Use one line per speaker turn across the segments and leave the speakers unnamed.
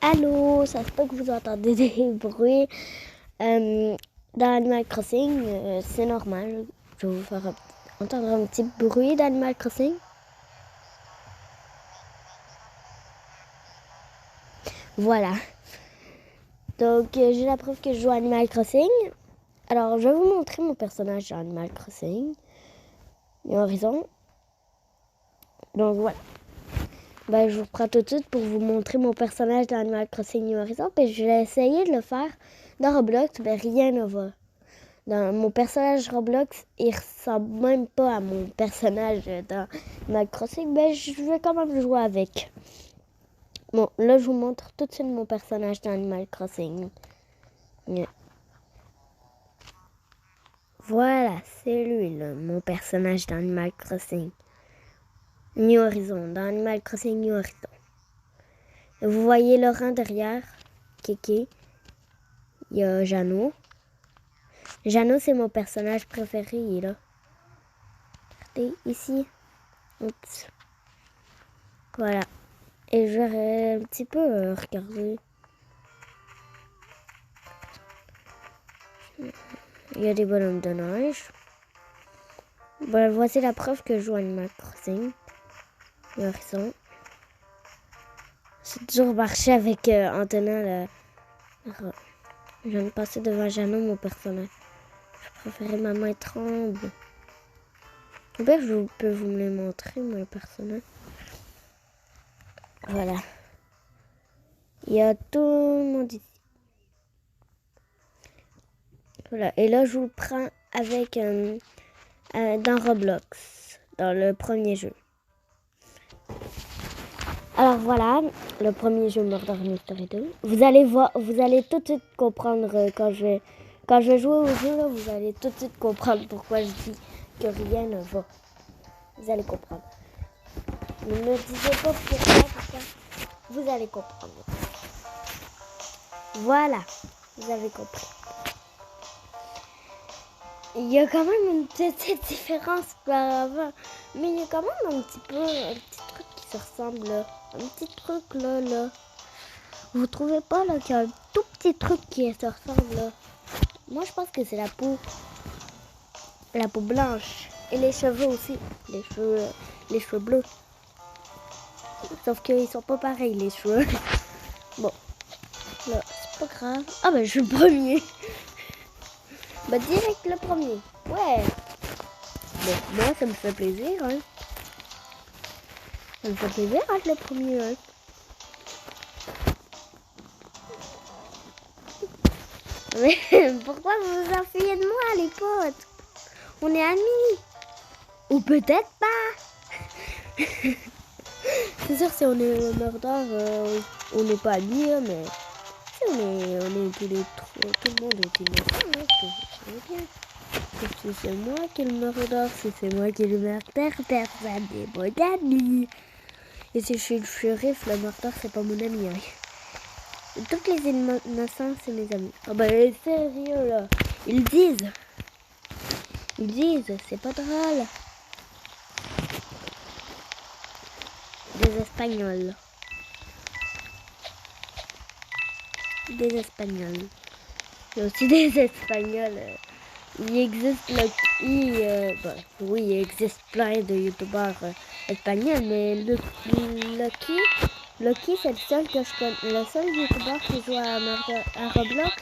Allô, ça se peut que vous entendez des bruits dans Animal Crossing, c'est normal. Je vais vous faire entendre un petit bruit d'Animal Crossing. Voilà. Donc, j'ai la preuve que je joue à Animal Crossing. Alors, je vais vous montrer mon personnage dans Animal Crossing. New Horizons. Donc, voilà. Je vous reprends tout de suite pour vous montrer mon personnage dans Animal Crossing New Horizons. Puis je vais essayer de le faire dans Roblox, mais rien ne va. Dans mon personnage Roblox, il ressemble même pas à mon personnage dans Animal Crossing, mais je vais quand même jouer avec. Bon, là, je vous montre tout de suite mon personnage dans Animal Crossing. Voilà, c'est lui, là, mon personnage dans Animal Crossing. New Horizons, dans Animal Crossing New Horizons. Vous voyez Laurent derrière, Kiki. Il y a Jeannot. Jeannot, c'est mon personnage préféré, il est là. Regardez, ici. Oups. Voilà. Et je vais un petit peu regarder. Il y a des bonhommes de neige. Voici la preuve que je joue à Animal Crossing. Horizon. C'est toujours marché avec en tenant le... Je viens de passer devant Jeannot, mon personnage. Je préférais ma main tremble. Je peux vous me les montrer, mon personnage. Voilà. Il y a tout le monde ici. Voilà. Et là, je vous le prends avec dans Roblox, dans le premier jeu. Alors voilà, le premier jeu Murder Mystery 2. Vous allez voir, vous allez tout de suite comprendre quand je vais jouer au jeu, là, vous allez tout de suite comprendre pourquoi je dis que rien ne va. Vous allez comprendre. Ne me disez pas pourquoi, vous allez comprendre. Voilà, vous avez compris. Il y a quand même une petite différence par avant, mais il y a quand même un petit truc qui se ressemble là. Un petit truc là. Vous trouvez pas là qu'il y a un tout petit truc qui se ressemble là? Moi je pense que c'est la peau blanche et les cheveux aussi, les cheveux bleus. Sauf qu'ils sont pas pareils les cheveux. Bon, là c'est pas grave. Ah je suis le premier. Direct le premier. Ouais. Bon, moi ça me fait plaisir hein. Ça me fait plaisir d'être le premier hein. Mais pourquoi vous vous enfuyez de moi les potes? On est amis. Ou peut-être pas. C'est sûr si on est le murder, on n'est pas amis hein, mais si on est tous les trois, tout le monde est innocent hein, si c'est moi qui le murder, si c'est moi qui le murder, personne n'est mon ami. Et si je suis le shérif, le murder c'est pas mon ami hein. Toutes les innocents, c'est mes amis. Oh sérieux là. Ils disent, c'est pas drôle. Des Espagnols. Il y a aussi des Espagnols. Il existe oui, il existe plein de youtubeurs espagnols, mais Lucky, c'est le seul que je connais, le seul youtubeur qui joue à Roblox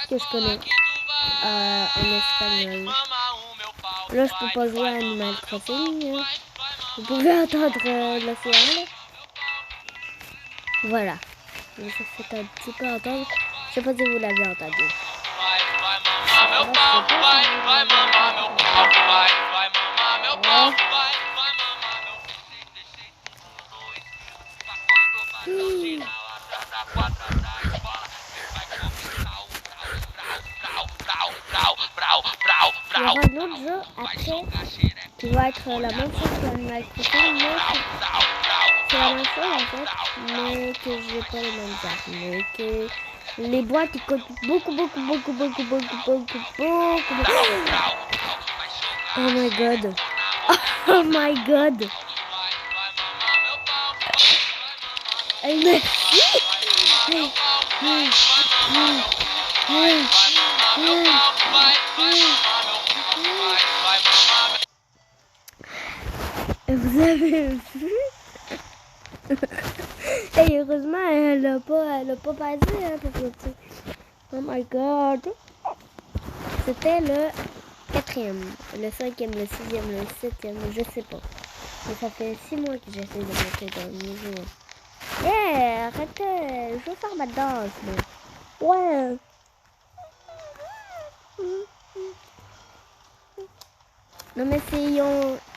que je connais en espagnol. Là, je peux pas jouer à Animal Crossing. Vous pouvez entendre l'océan. Voilà. Je fais un petit peu entendre. Je sais pas si vous l'avez entendu. Il y aura un autre jeu après qui va être la même chose que Animal Crossing, mais c'est la même chose en fait, mais que j'ai pas les mêmes armes, mais que les boîtes ils coûtent beaucoup. Oh my god. Oh my god. Merci. Vous avez vu? Et heureusement, elle a pas passé hein, pour sortir. Oh my god. C'était le 4e, le 5e, le 6e, le 7e, je sais pas. Mais ça fait 6 mois que j'essaie de monter dans le niveau. Yeah, arrêtez, je veux faire ma danse. Mais... Ouais. Non mais c'est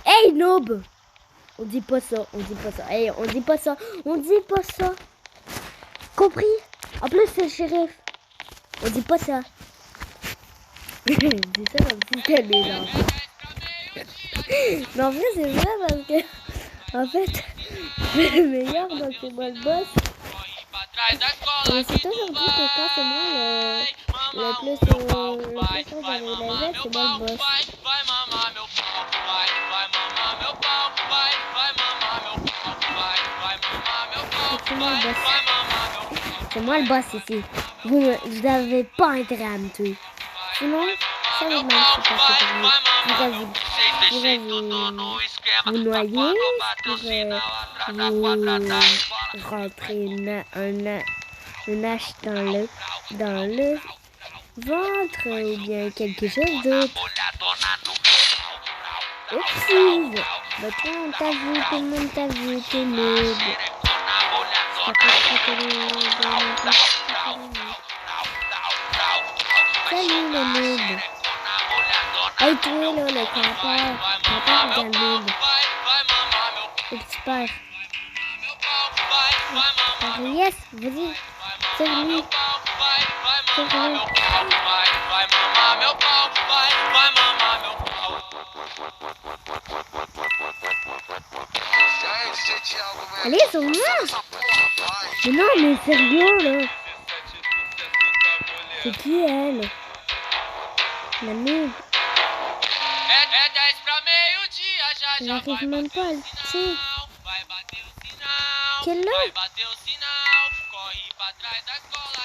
Hey noob. On dit pas ça, on dit pas ça. Hey, on dit pas ça, on dit pas ça. Compris? En plus c'est le shérif. On dit pas ça. Je dis ça comme si c'était méchant. Mais en vrai c'est vrai parce que en fait je suis le meilleur donc c'est moi le boss. On s'est toujours dit que quand c'est moi le plus fort dans les ailes, c'est moi le boss. C'est moi le boss ici. Vous n'avez pas intérêt à me tuer. Sinon, ça va mal se passer pour vous. Vous noyer, vous rentrer une hache dans le ventre ou bien quelque chose d'autre. Oupsie! Bah toi, on t'a vu, tout le monde t'a vu, t'es noob. Salut le noob. Hey toi là, le campeur. Campeur égale noob. Et tu perds. Yes, vas-y. Tire-lui. Tire-lui. Allez, sauve-moi! Mais non, mais sérieux, là! C'est qui, elle? La noob. J'arrive même pas à le tuer. Quelle là?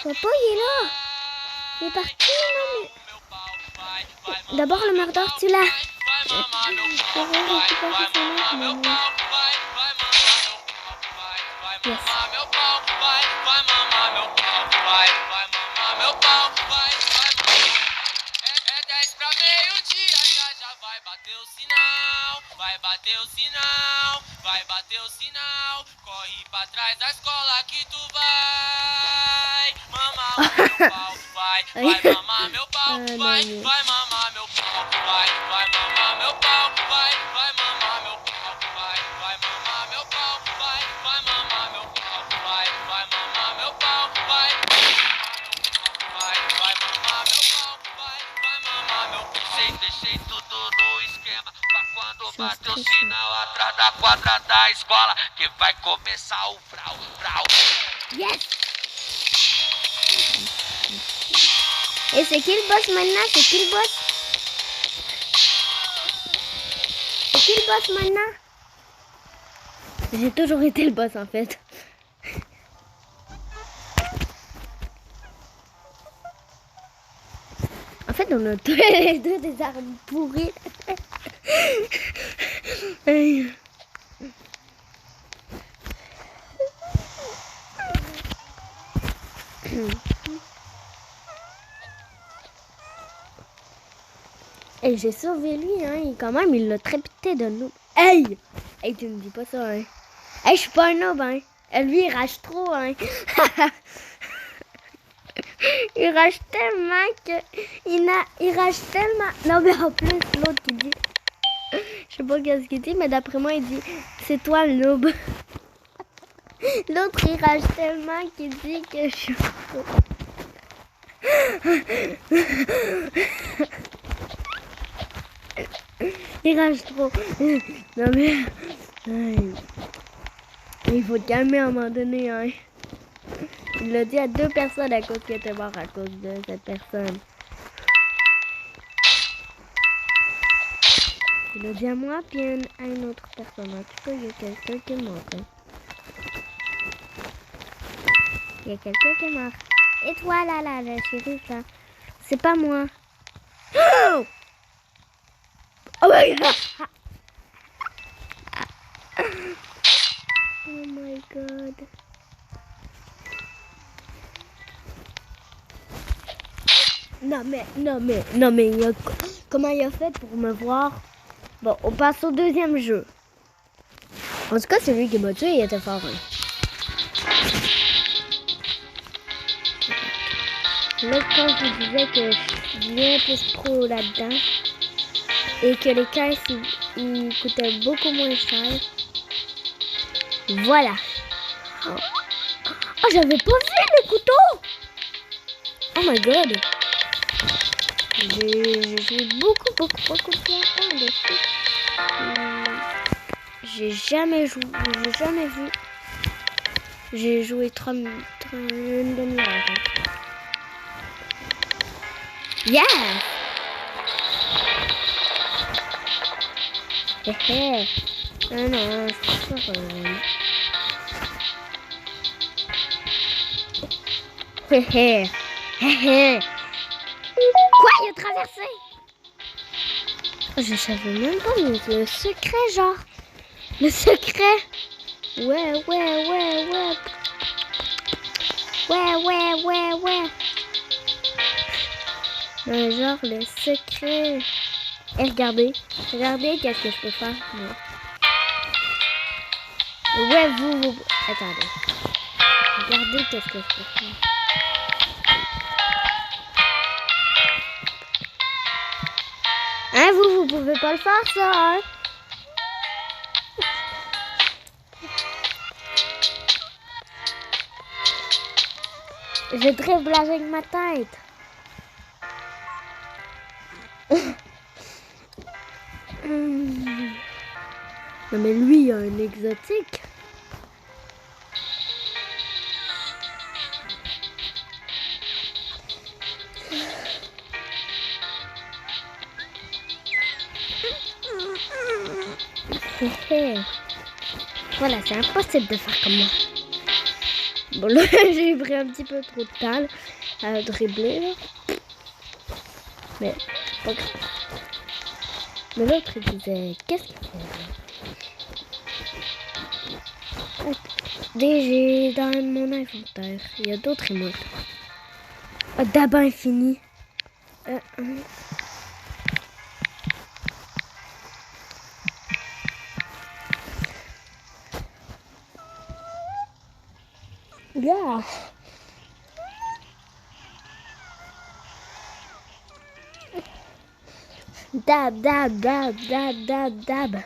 Papa, il est là! Il est parti, non, mais... D'abord, le mordeur, tu l'as! Yes. Vai bater o sinal, corre pra trás da escola que tu vai mamar o meu pau, vai mamar meu pau, vai mamar meu pau, vai mamar meu pau, vai mamar meu pau, vai mamar meu pau, vai mamar meu pau, vai mamar meu pau, vai mamar meu pau, vai mamar meu pau. Deixei tudo no esquema pra quando bater o sinal atrás da quadra da escola que vai começar o frau, frau. Yes! Et c'est qui le boss maintenant? C'est qui le boss? C'est qui le boss maintenant? J'ai toujours été le boss en fait. En fait, on a tous les deux des armes pourries. Et j'ai sauvé lui, hein. Quand même, il l'a trépité de nous. Hey! Hey, tu me dis pas ça, hein. Hey, je suis pas un noob, hein. Lui, il rage trop, hein. Il rage tellement que... Il rage tellement... Non, mais en plus, l'autre qui dit... Je sais pas qu'est-ce qu'il dit, mais d'après moi, il dit... C'est toi le noob. L'autre, il rage tellement qu'il dit que je suis... Il rage trop. Non mais... Il faut te calmer à un moment donné, hein. Il l'a dit à 2 personnes à cause qu'il était mort à cause de cette personne. Il l'a dit à moi puis à une autre personne. En tout cas, il y a quelqu'un qui est mort. Hein. Il y a quelqu'un qui est mort. Et toi là, la chérie, là. C'est pas moi. Oh, oh my god. Oh my god. Non mais, comment il a fait pour me voir? Bon, on passe au deuxième jeu. En tout cas, celui qui m'a tué, il était fort. Hein. Là, quand je vous disais que je viens plus pro là-dedans et que les caisses, ils coûtaient beaucoup moins cher. Voilà. Oh, j'avais pas vu le couteau. Oh my god. J'ai joué beaucoup de temps dessus. J'ai jamais vu. J'ai joué 30 une demi-heure. Yeah! Hé. Non, je suis pas Hé. Quoi, il a traversé? Je savais même pas, mais le secret, genre. Le secret. Ouais. Genre, le secret. Et regardez qu'est-ce que je peux faire. Moi. Ouais, vous. Attendez. Regardez qu'est-ce que je peux faire. Hein, vous pouvez pas le faire, ça, hein? Je dribble avec ma tête. Non mais lui, il a un exotique. Voilà, c'est impossible de faire comme moi. Bon là, j'ai pris un petit peu trop de temps à dribbler. Là. Mais pas grave. Mais l'autre, il disait, qu'est-ce qu'il fait? J'ai dans mon inventaire. Il y a d'autres émotes. D'abord infini. Yeah. Dab.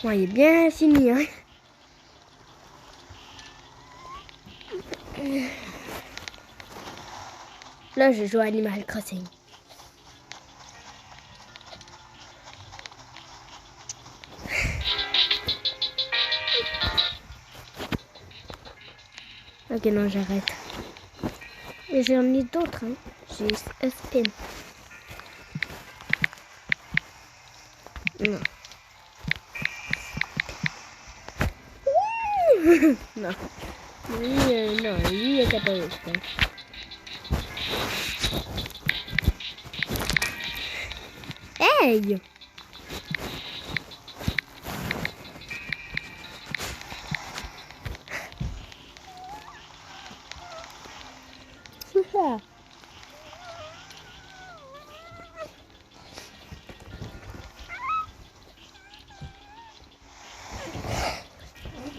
Ouais, il est bien fini, hein. Là, je joue à Animal Crossing. Ok, non, j'arrête. Et j'en ai d'autres, hein. J'ai un spin. Non. Non. Lui, il était pas le spin. Hey! C'est ça.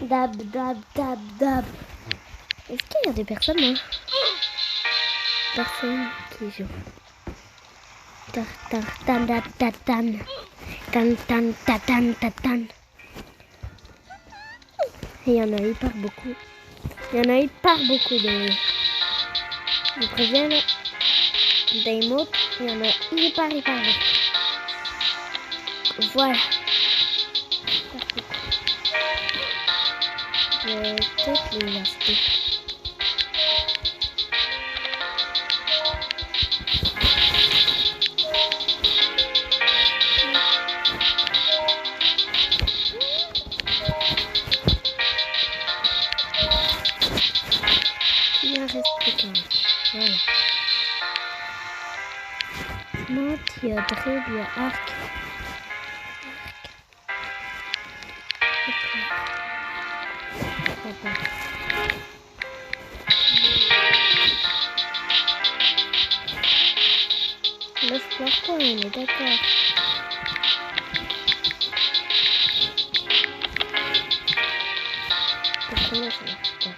Dab. Est-ce qu'il y a des personnes là? Personne qui joue. Tan. Et il y en a hyper beaucoup. Je préviens là. Des mots, il y en a hyper beaucoup. Voilà. Je vais toutes les acheter. Il en reste plus qu'un. Voilà. Monte, dribble, arc. Là, je pleure pas, on est d'accord. Pourquoi là, ça marche pas?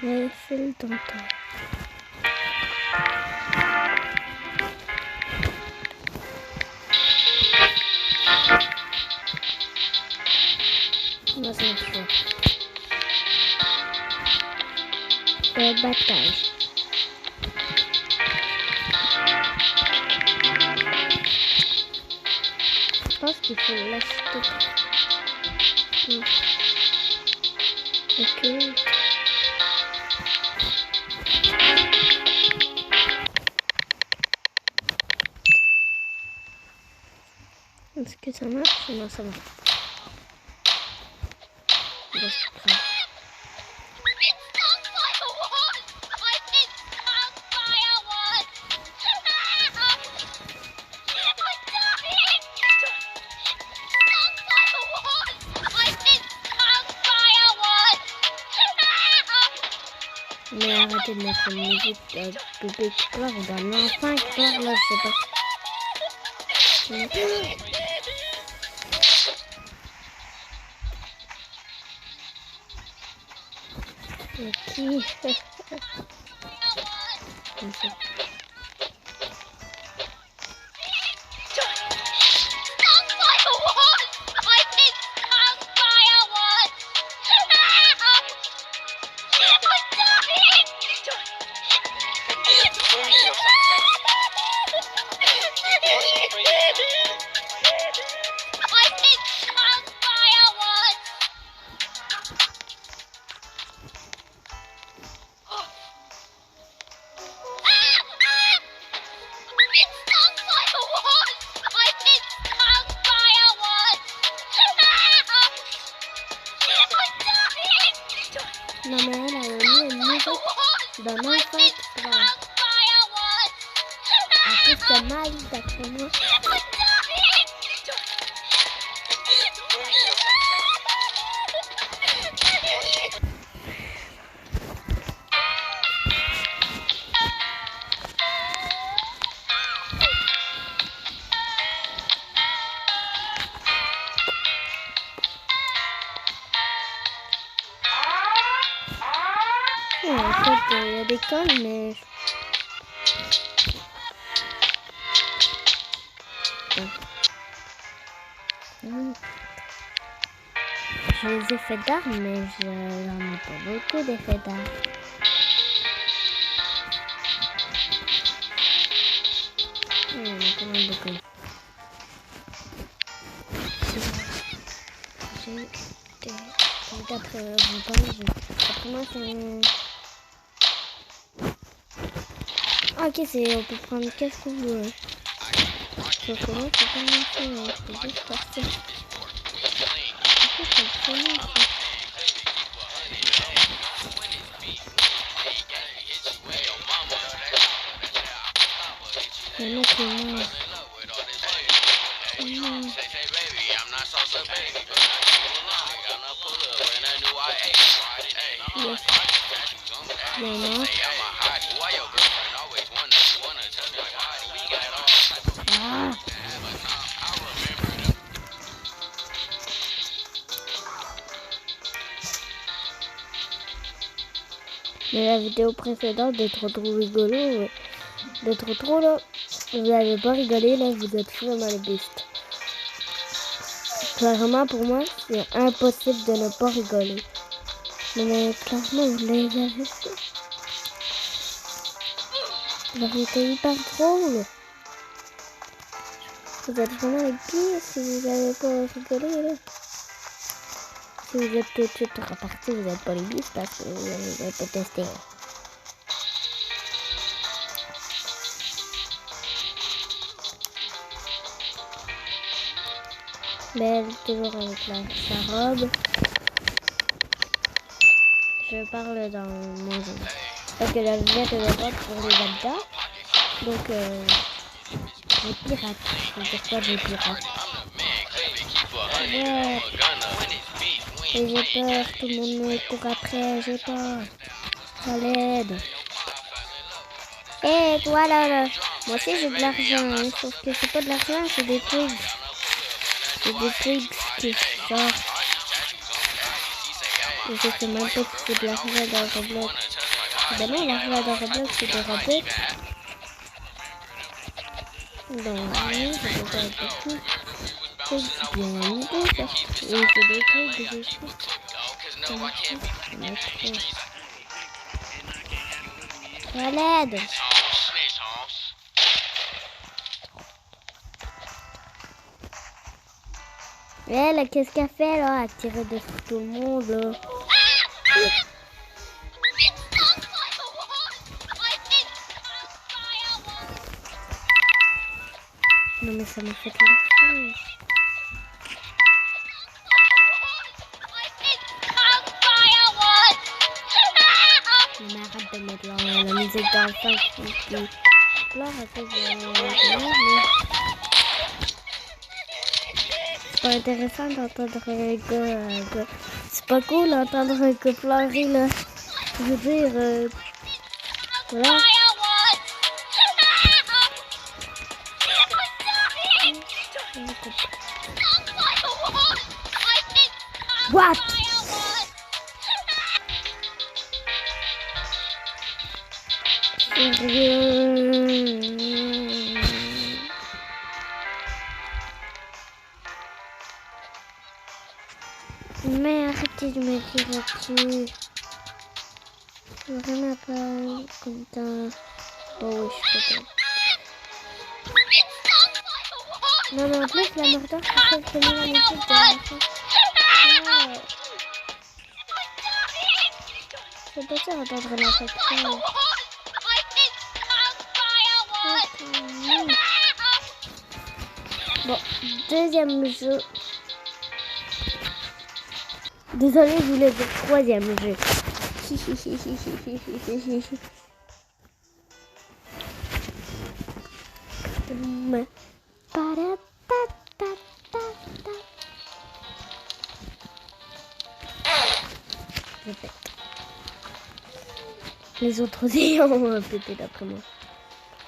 Ouais, fais le dentaire. Moi, ça marche pas. Bataille. Je pense qu'il faut l'acheter. Ok. Est-ce que ça marche? Non, ça marche pas. Bon, c'est grave. Mais arrêtez de mettre une musique de bébé qui pleure ou d'un enfant qui pleure, là, je sais pas. Ok. Non mais elle a mis une musique d'un enfant qui pleure. En plus c'est mal d'après moi. Ouais, en fait, il y a des cols, mais... J'ai les effets d'armes, mais j'en ai pas beaucoup d'effets d'armes. Ouais, j'en ai quand même beaucoup. D'après vous parlez, après moi c'est... Ok, c'est, on peut prendre qu'est-ce qu'on veut. Sauf que moi, c'est pas mon fait, je peux juste partir. Mais non, c'est moi. Yes. Maman. Ah. Mais la vidéo précédente d'être trop rigolo, d'être trop là, vous n'avez pas rigolé, là vous êtes vraiment les bestes. Clairement pour moi, c'est impossible de ne pas rigoler. Mais clairement vous les avez fait. Vous avez été hyper drôle. Vous êtes vraiment avec qui si vous n'avez pas rigolé là? Si vous êtes tout de suite reparti, vous n'êtes pas les bis parce que vous n'avez pas testé. Belle, toujours avec sa robe. Je parle dans mon jeu. Parce que la vignette est pas pour les habitats. Donc, les pirates. C'est pourquoi les pirates. Ouais. Et j'ai peur, tout le monde me court après, j'ai peur. Ça l'aide. Et toi là, moi aussi j'ai de l'argent, hein, sauf que c'est pas de l'argent, c'est des twigs. C'est des twigs qui sortent. Et je sais même pas si c'est de l'argent dans Roblox. Ben non, l'argent dans Roblox c'est des Robux. Donc oui, je peux pas être tout. C'est bien une idée ça. Et c'est des twigs, des choses. À l'aide. Elle, qu'est-ce qu'elle fait là? Elle tire dessus tout le monde là. Non mais ça m'a fait le fou. Mais arrête de mettre la musique dans le fond qui pleure à cause de c'est pas intéressant d'entendre un gars. C'est pas cool d'entendre un gars pleurer là. Je veux dire, voilà. What? Mais arrêtez de me tirer dessus. Je suis vraiment pas content. Oh oui, je suis content. Non mais en plus la mordeur c'est celle qui met la musique de la fin. Ouais. C'est pas sûr d'entendre l'infection. Bon, deuxième jeu. Désolée, je voulais dire troisième jeu. Je pète. Les autres aussi ont pété d'après moi.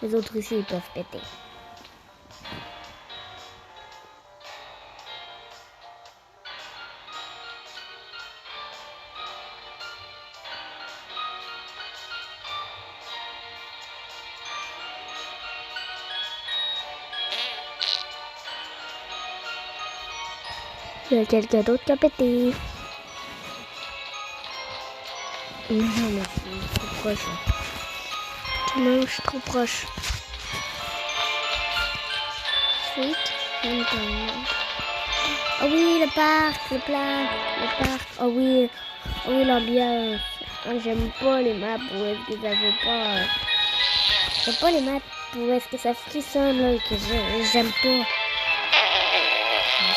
Les autres aussi ils peuvent péter. Il y a quelqu'un d'autre qui a pété. Non, mais je suis trop proche. Non, je suis trop proche. Sweet. Oh oui, le parc. Oh oui, l'ambiance. Oh, j'aime pas les maps où est-ce que ça fait pas. J'aime pas les maps où est-ce que ça frissonne là, que j'aime pas.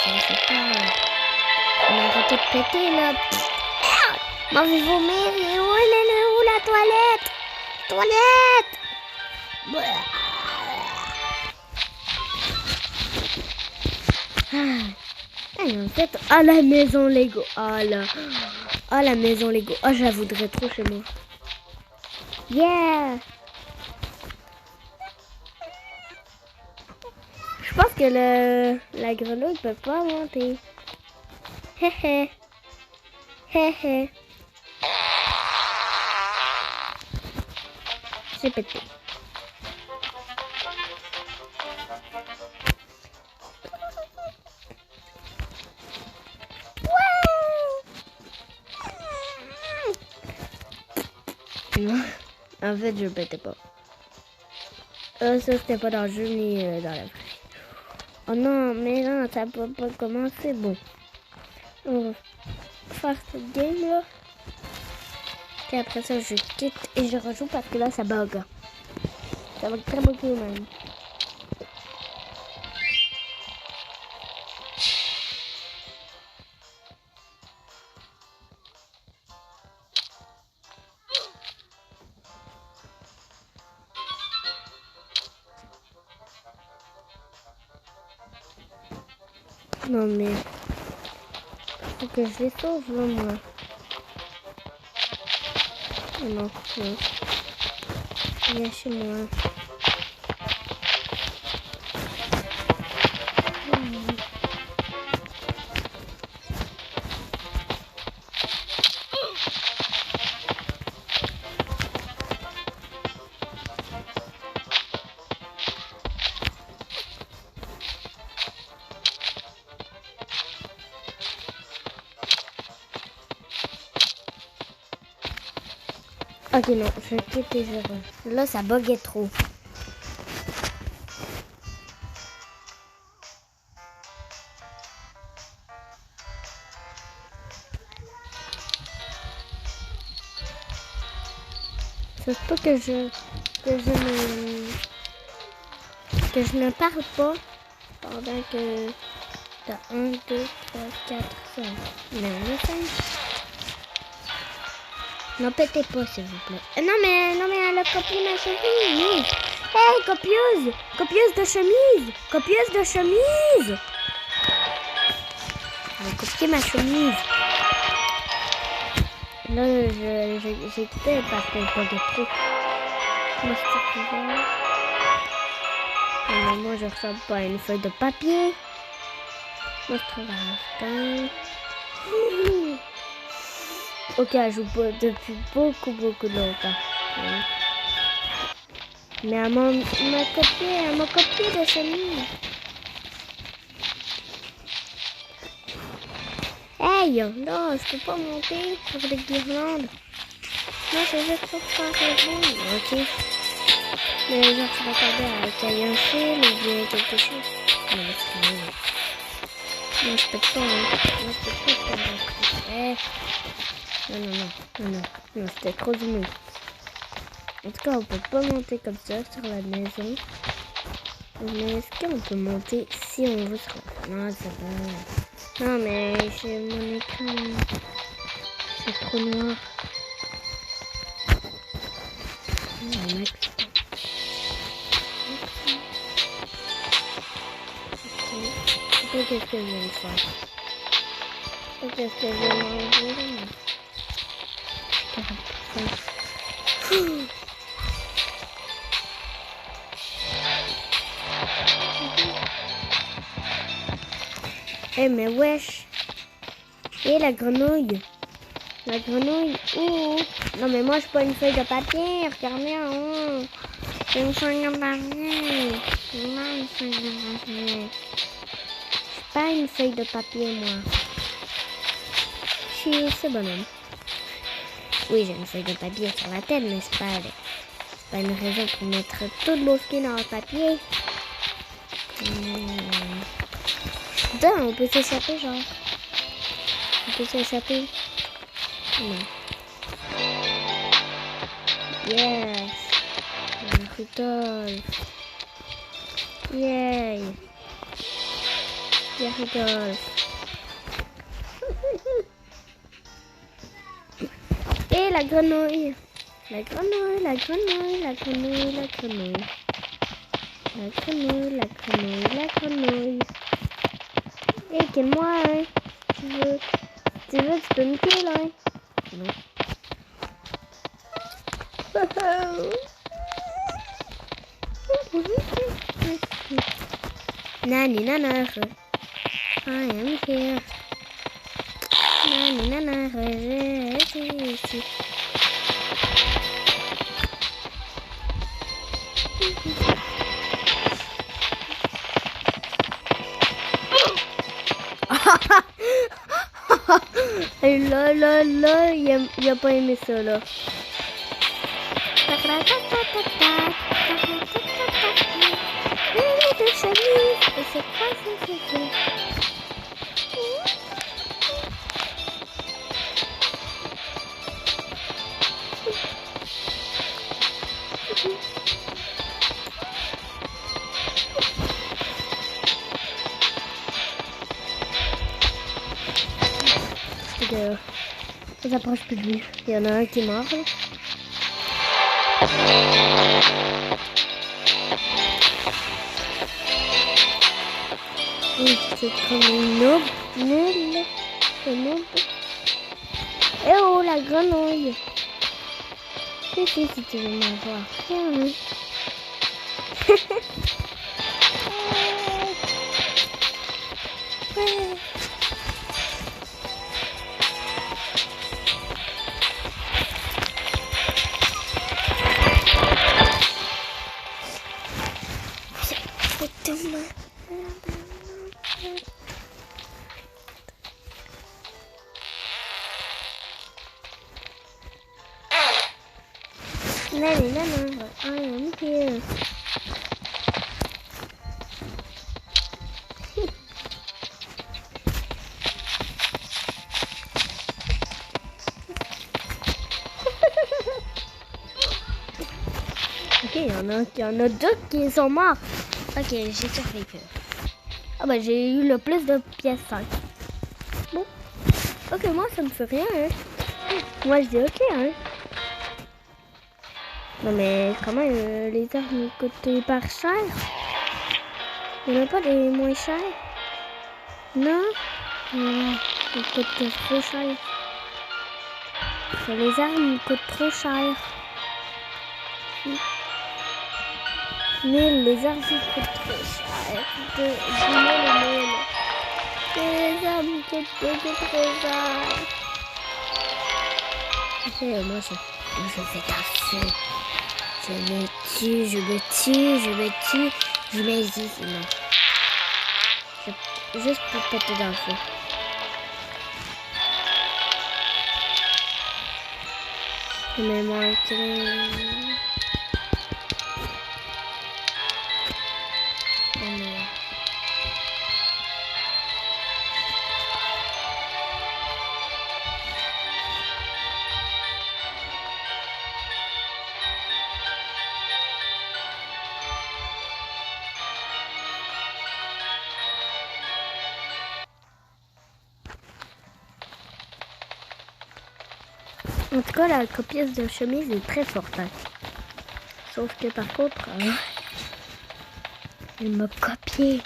Ça me fait pas. On a arrêté de péter là. Moi je vais vomir. Et où la toilette? Et en fait, la maison Lego. La maison Lego. Oh, je la voudrais trop chez moi. Yeah. Je pense que la grenouille peut pas monter. Hé hé. J'ai pété. Non, en fait, je pétais pas. Ça, c'était pas dans le jeu ni dans la vraie. Oh non, mais non, ça peut pas commencer. Bon, on va faire cette game là. Et après ça, je quitte et je rejoue parce que là, ça bug. Ça bug très beaucoup même. Non mais, faut que je les sauve là, moi. Oh non, non. Viens chez moi. Ok, non, je quitte et je rejoins. Là, ça buguait trop. Ça se peut que je ne parle pas pendant que t'as 1, 2, 3, 4, 5. Non, 5. Non, pétez pas, s'il vous plaît. Non, mais elle a copié ma chemise. Hey, copieuse! Copieuse de chemise! Copieuse de chemise! Elle a copié ma chemise. Là, j'ai quitté parce que je buguais trop. Moi, c'est ouvert. Non, moi, je ressemble pas à une feuille de papier. Moi, je trouve à l'instant. Ok, elle joue pas depuis beaucoup de longtemps. Mais elle m'a copié de chemise. Hey, non, je peux pas monter sur des guirlandes. Non, c'est juste pour faire le bon. Ok. Mais genre, tu vas t'attendre à qu'il y ait un film ou bien quelque chose. Non, c'est rien. Non, je peux pas. Non, je peux pas. Eh. Non, c'était trop du mou. En tout cas, on peut pas monter comme ça sur la maison. Mais est-ce qu'on peut monter si on veut sur la... Non, ça va. Non, mais j'ai mon écran. C'est trop noir. Non, max. Ok. Qu'est-ce que je viens de faire? Qu'est-ce que je viens de manger? Eh mais wesh. Et la grenouille. La grenouille. Ouh. Non mais moi je suis pas une feuille de papier. Regardez en haut. C'est une feuille de papier. Non, une feuille de papier. Je suis pas une feuille de papier moi. Je suis ce bonhomme. Oui, j'ai une feuille de papier sur la tête, mais c'est pas une raison pour mettre tout le mosquée dans le papier. Putain, on peut s'échapper, genre. On peut s'échapper. Non. Yes. Rudolph. Yay. Yeah, Rudolph. Et la grenouille. La grenouille, la grenouille, la grenouille, la grenouille. La grenouille, la grenouille, la grenouille. Et kill-moi, hein. Tu veux, tu peux me kill, hein. Non. Nani nana, I am here. Nani nana, je suis ici. Et là, il a pas aimé ça, là. c'est quoi ça, c'est ça s'approche plus de lui. Il y en a un qui est mort. Là. Oui, c'est comme une noob. Nul. C'est noob. Eh oh, la grenouille. Si tu veux m'avoir. Viens. No, I am here. Ok, il y en a deux qui sont morts. Ok, j'ai survécu. Ah bah j'ai eu le plus de pièces 5. Bon. Ok, moi ça me fait rien. Hein. Moi je dis ok. Hein. Non mais comment les armes coûtent hyper cher? Il n'y en a pas des moins chers? Non? Ils coûtent trop cher. Les armes coûtent trop cher. 1000, les armes coûtent trop cher. 10 000. Les armes coûtent beaucoup trop cher. Ok, moi je fais café. Je me tue, je m'hésite, non. Juste pour péter dans le feu. Mais moi, en tout cas, la copieuse de chemise est très forte. Hein. Sauf que par contre, elle m'a copié.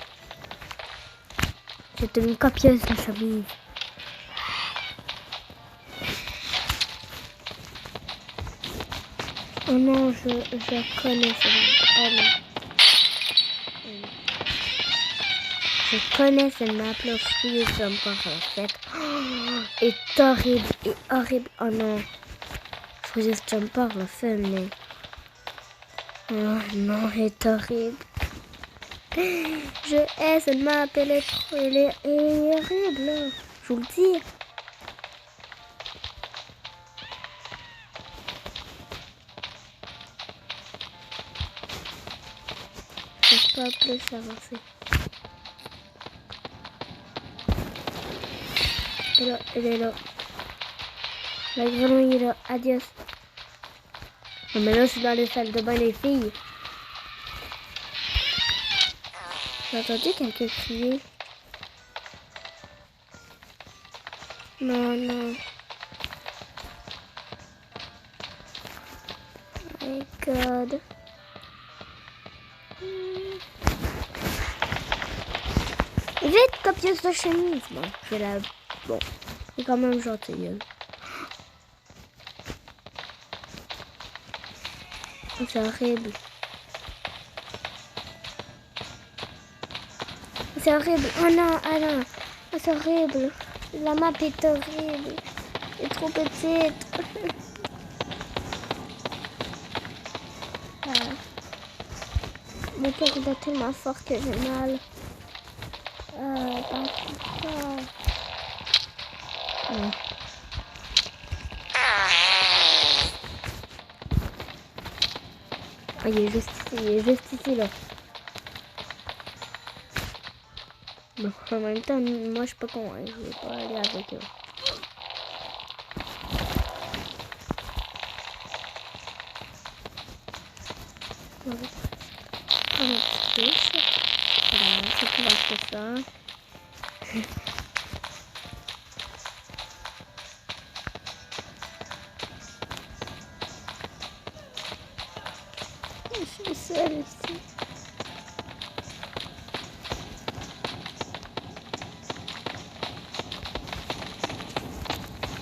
C'était une copieuse de chemise. Oh non, je connais celle-là. Oh non. Je connais cette map-là. Freeze Jumper en fait. Oh, est horrible. Et horrible. Oh non. Freeze Jumper le fait, mais... Oh non, elle est horrible. Je hais cette map. Elle est horrible. Là. Je vous le dis. Je peux pas plus avancer. Elle est là. La grenouille est là. Adios. Non, mais là, je suis dans les salles de bain des filles. J'ai entendu quelqu'un crier. Non. Oh my god. Vite, copieuse de chemise. Bon, c'est la... Bon, c'est quand même gentil. Oh, c'est horrible. C'est horrible. Oh non, ah non. Oh, c'est horrible. La map est horrible. Elle est trop petite. Mon cœur est tellement fort que j'ai mal. Oh, il est juste ici là. Bon, en même temps, moi je suis pas con, hein. Je vais pas aller avec eux. Voilà. Prends une petite douche. Voilà, c'est plus grave que ça. Je suis seule ici.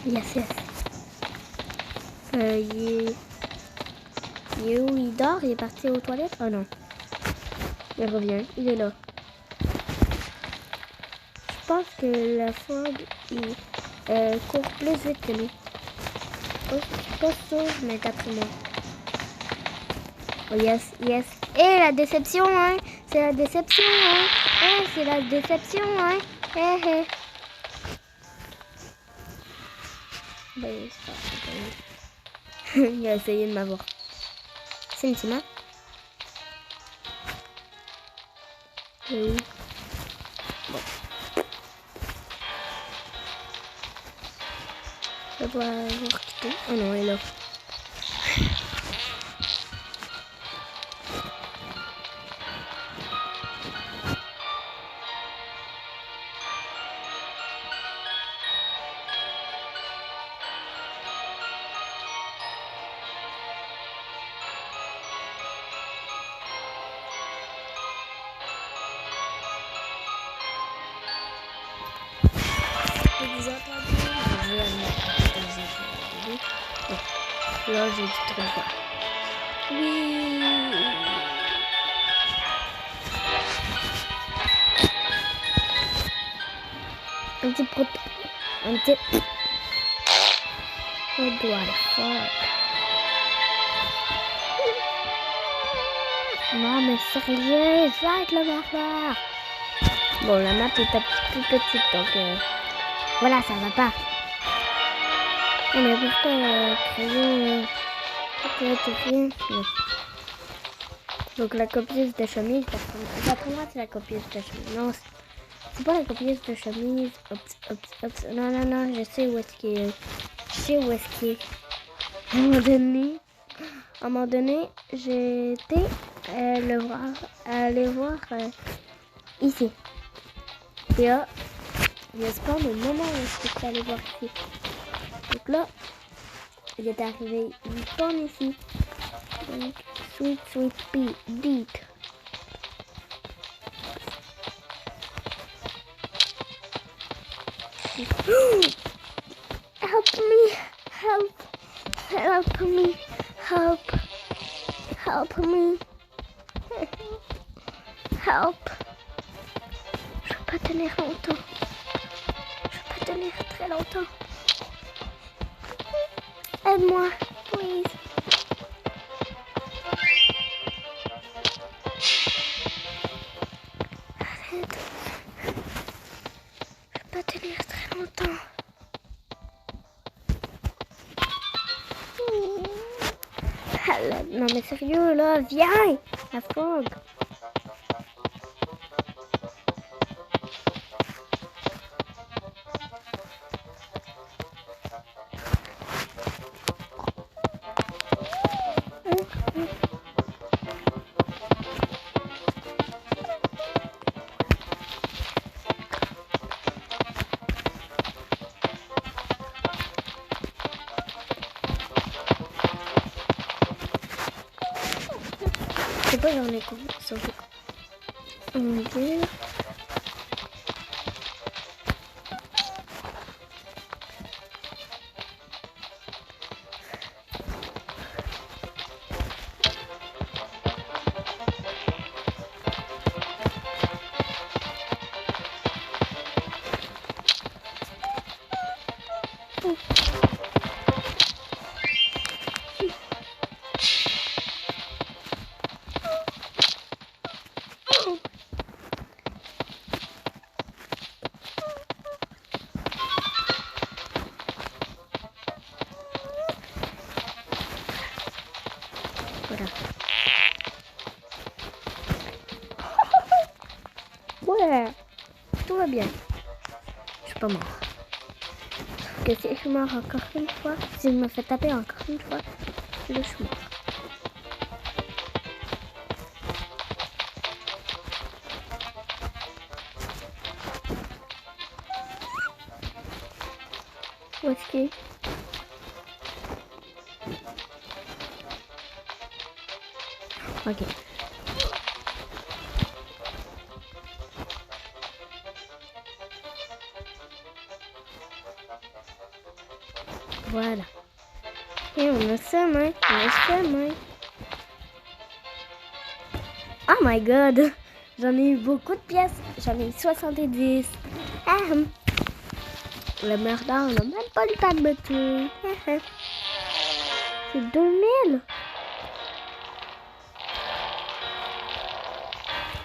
Yes, yes. Il est où? Il dort? Il est parti aux toilettes? Oh non. Il revient. Il est là. Je pense que la Frog, il court plus vite que nous. Je suis pas sûre, mais d'après moi. Oh yes, yes. Et la déception, hein. C'est la déception, hein. Eh, c'est la déception, hein. Eh, eh. Ben, c'est pas il a essayé de m'avoir. C'est une Tima. Oui. Bon. Je dois avoir quitté. Oh non, elle est là. Vous entendez? Je vais aller bon. Là, j'ai dit trop fois. Oui. Un petit pot. Un petit. Oh, doit le faire. Non, mais sérieux, j'arrête le barbare. Bon, la map est un petit peu petite, donc voilà, ça va pas. Non, mais pourquoi crayon tout bien. Donc la copieuse de chemise, d'après moi c'est la copieuse de chemise. Non, c'est pas la copieuse de chemise. Oups. Non, je sais où est-ce qu'il est. Je sais où est-ce qu'il est. À un moment donné, j'étais aller voir ici. Et là, il y a spawn au moment où je suis allé voir ici. Donc là, il est arrivé, il spawn ici. Donc, sweet beat. Help me, help me, help me, help. Je peux pas tenir longtemps. Je peux pas tenir très longtemps. Aide-moi, please. Arrête. Je peux pas tenir très longtemps. Non mais sérieux là, viens. La Frog. Je sais pas, j'en ai combien. Oh mon Dieu. bien. Je suis pas mort. Parce que si je suis mort encore une fois, si je me fais taper encore une fois, je suis mort. Où est-ce qu'il est? Ok. Voilà. Et on a ça, main. On a ça, main. Oh my god. J'en ai eu beaucoup de pièces. J'en ai eu 70. Le merdard, on n'a même pas le temps de me tuer. C'est 2000.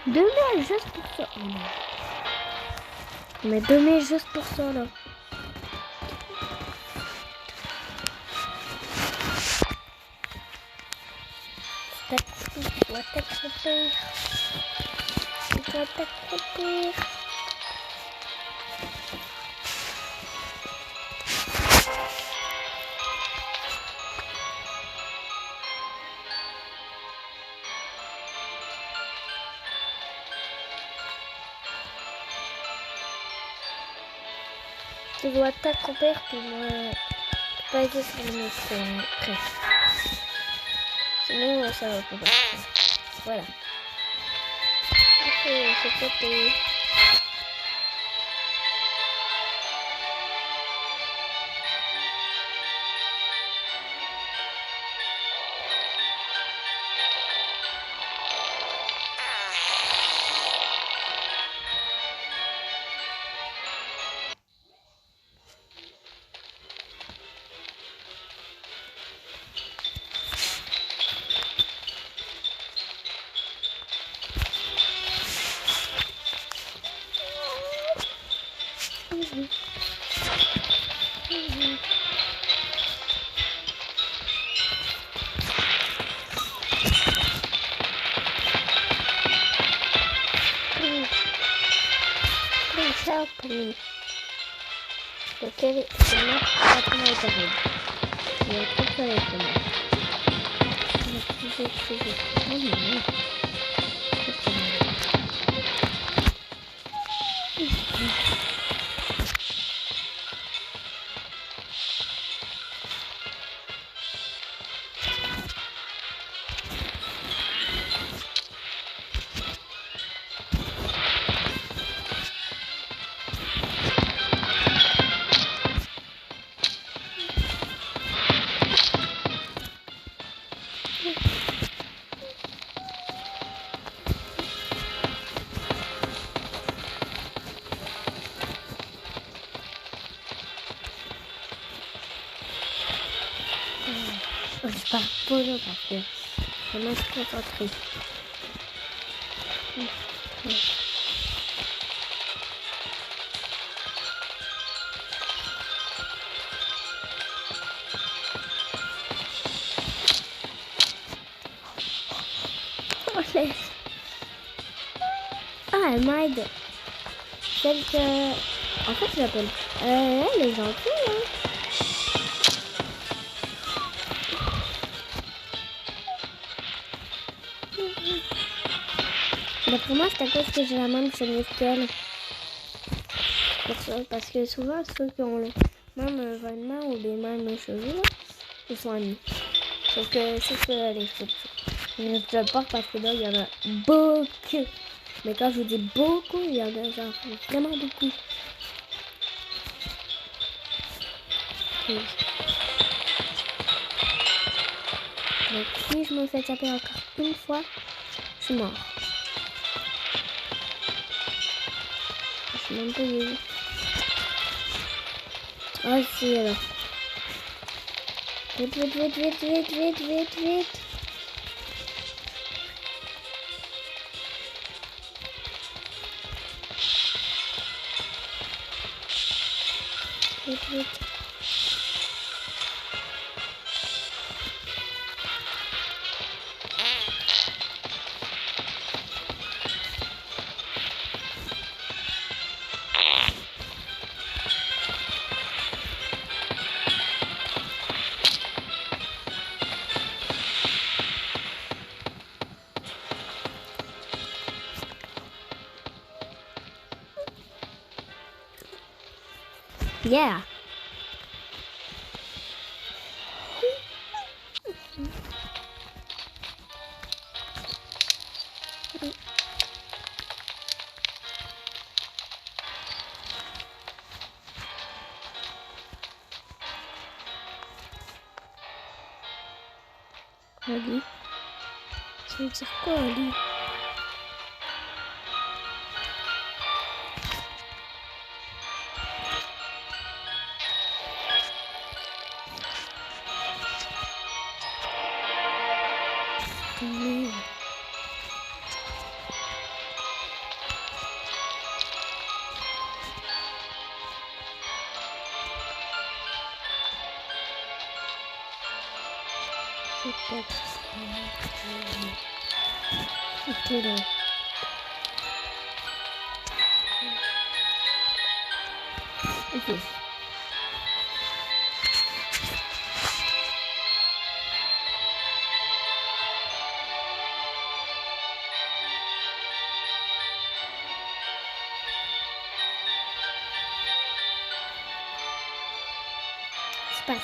2000 juste pour ça. Oh non. Mais 2000 juste pour ça, là. Je dois t'accroupir. Je dois t'accroupir. Tu dois t'accroupir puis moi passer sur le micro. Après. Sinon ça va pas passer. Voilà. Ok, c'est popé. Please help me. Porque se no va a tomar el carril. Y el coche de comer. Je pars pas là parce que je vais se concentrer. Oh, laisse. Ah, elle m'aide. Celle que... En fait, je l'appelle. Elle est gentille, hein. D'après moi, c'est à cause que j'ai la même chemise qu'elle. Parce que souvent, ceux qui ont le même vêtement ou les mêmes cheveux, là, ils sont amis. Sauf que c'est que les cheveux. Je le porte parce que là, il y en a beaucoup. Mais quand je vous dis beaucoup, il y en a genre vraiment beaucoup. Oui. Donc si je me fais taper encore une fois, je suis mort. Je suis même pas vu. Ah si alors. Vite, vite, vite, vite, vite, vite, vite, vite. Vite, vite. Yeah. Ali. Ça veut dire quoi, Ali? Ok, là. Ok.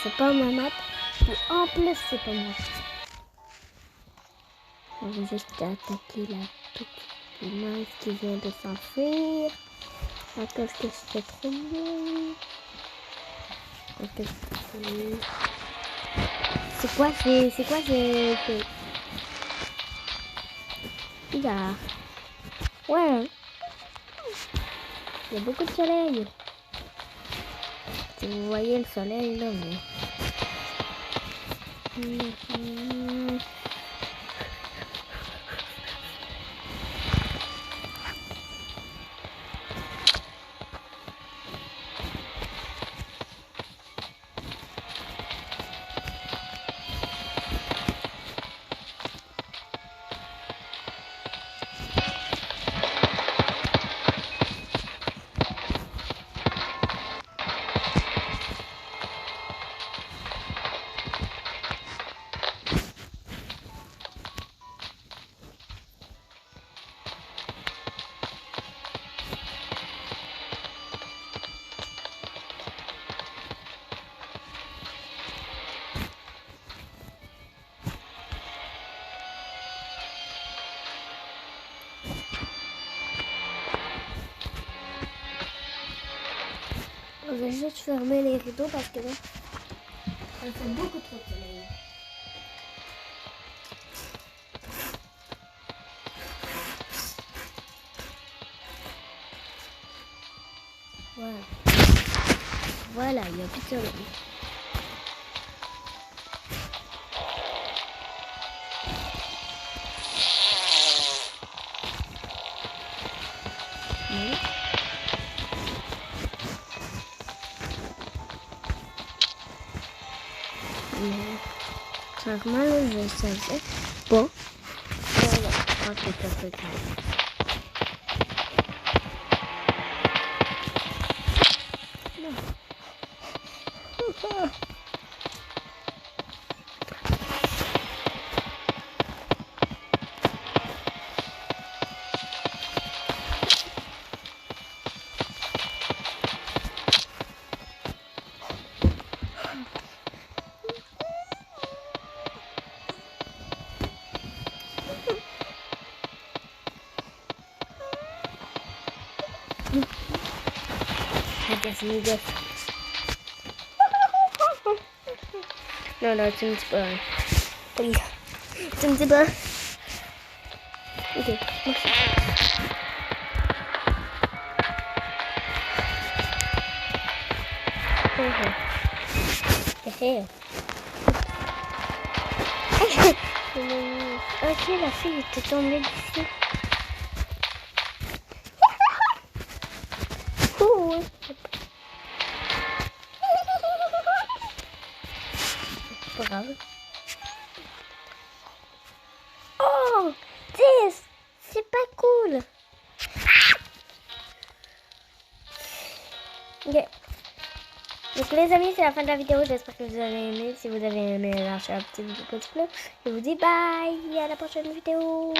C'est pas ma map. Et en plus, c'est pas moi. On va juste attaquer la petite mince qui vient de s'enfuir. Attends, est-ce que c'était trop bien? C'est quoi c'est... Bizarre. Ouais. Il y a beaucoup de soleil. Si vous voyez le soleil là, mais... On va juste fermer les rideaux parce que là, ça fait beaucoup trop de soleil. Voilà. Voilà, il n'y a plus de soleil. Franchement, je savais pas. Voilà, je crois que c'est un peu calme. Non, non, tu me dis pas. Oui. Tu me dis pas. Ok, merci. Ok, la fille était tombée dessus. Oh, ouais. C'est pas grave. Oh, 10. C'est pas cool. Ok. Donc les amis, c'est la fin de la vidéo. J'espère que vous avez aimé. Si vous avez aimé, lâchez un petit pouce bleu. Je vous dis bye. À la prochaine vidéo.